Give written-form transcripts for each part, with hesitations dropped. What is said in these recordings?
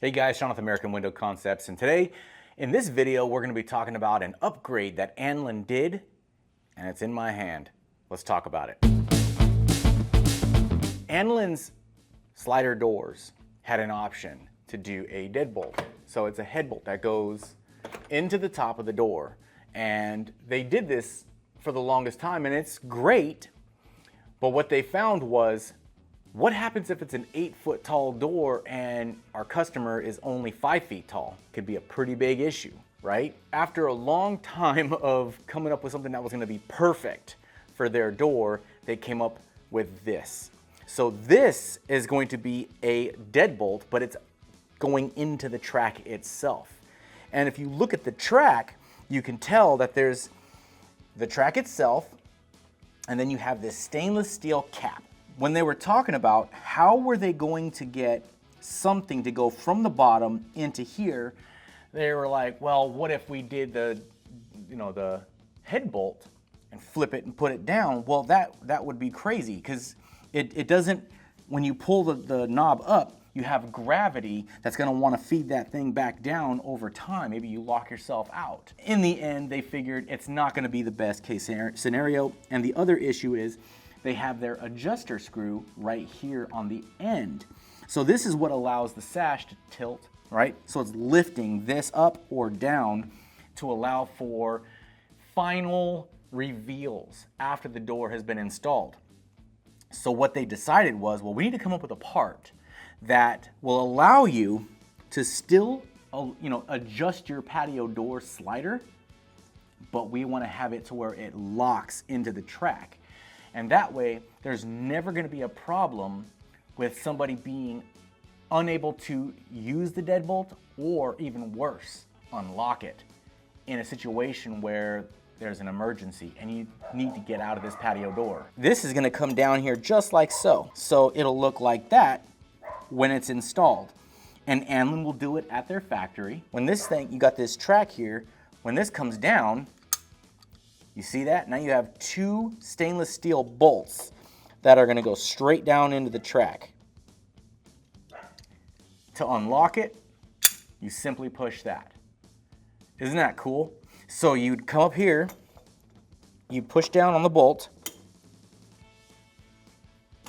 Hey guys, Sean with American Window Concepts, and today in this video we're going to be talking about an upgrade that Annlin did, and it's in my hand. Let's talk about it. Annlin's slider doors had an option to do a deadbolt. So it's a headbolt that goes into the top of the door, and they did this for the longest time, and it's great, but what they found was, what happens if it's an 8-foot tall door and our customer is only 5 feet tall? Could be a pretty big issue, right? After a long time of coming up with something that was gonna be perfect for their door, they came up with this. So this is going to be a deadbolt, but it's going into the track itself. And if you look at the track, you can tell that there's the track itself, and then you have this stainless steel cap. When they were talking about how were they going to get something to go from the bottom into here, they were like, well, what if we did the head bolt and flip it and put it down? Well, that would be crazy, because it doesn't, when you pull the knob up, you have gravity that's gonna wanna feed that thing back down over time. Maybe you lock yourself out. In the end, they figured it's not gonna be the best case scenario. And the other issue is, they have their adjuster screw right here on the end. So this is what allows the sash to tilt, right? So it's lifting this up or down to allow for final reveals after the door has been installed. So what they decided was, well, we need to come up with a part that will allow you to still, adjust your patio door slider, but we want to have it to where it locks into the track. And that way, there's never going to be a problem with somebody being unable to use the deadbolt, or even worse, unlock it in a situation where there's an emergency and you need to get out of this patio door. This is going to come down here just like so. So it'll look like that when it's installed. And Annlin will do it at their factory. When this thing, you got this track here, when this comes down, you see that? Now you have 2 stainless steel bolts that are going to go straight down into the track. To unlock it, you simply push that. Isn't that cool? So you'd come up here, you push down on the bolt,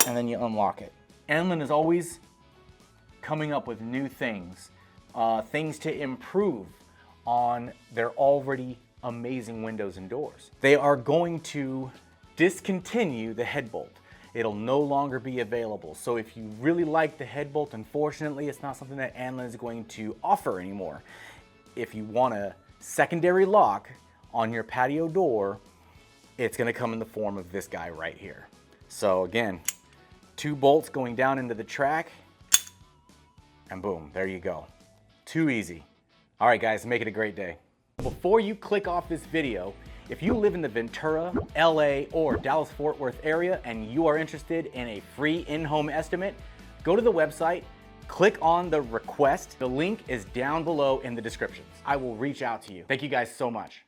and then you unlock it. Annlin is always coming up with new things, things to improve on their already amazing windows and doors. They are going to discontinue the headbolt. It'll no longer be available. So if you really like the headbolt, unfortunately, it's not something that Annlin is going to offer anymore. If you want a secondary lock on your patio door, it's gonna come in the form of this guy right here. So again, 2 bolts going down into the track, and boom, there you go. Too easy. All right, guys, make it a great day. Before you click off this video, if you live in the Ventura, LA, or Dallas-Fort Worth area and you are interested in a free in-home estimate, go to the website, click on the request. The link is down below in the descriptions. I will reach out to you. Thank you guys so much.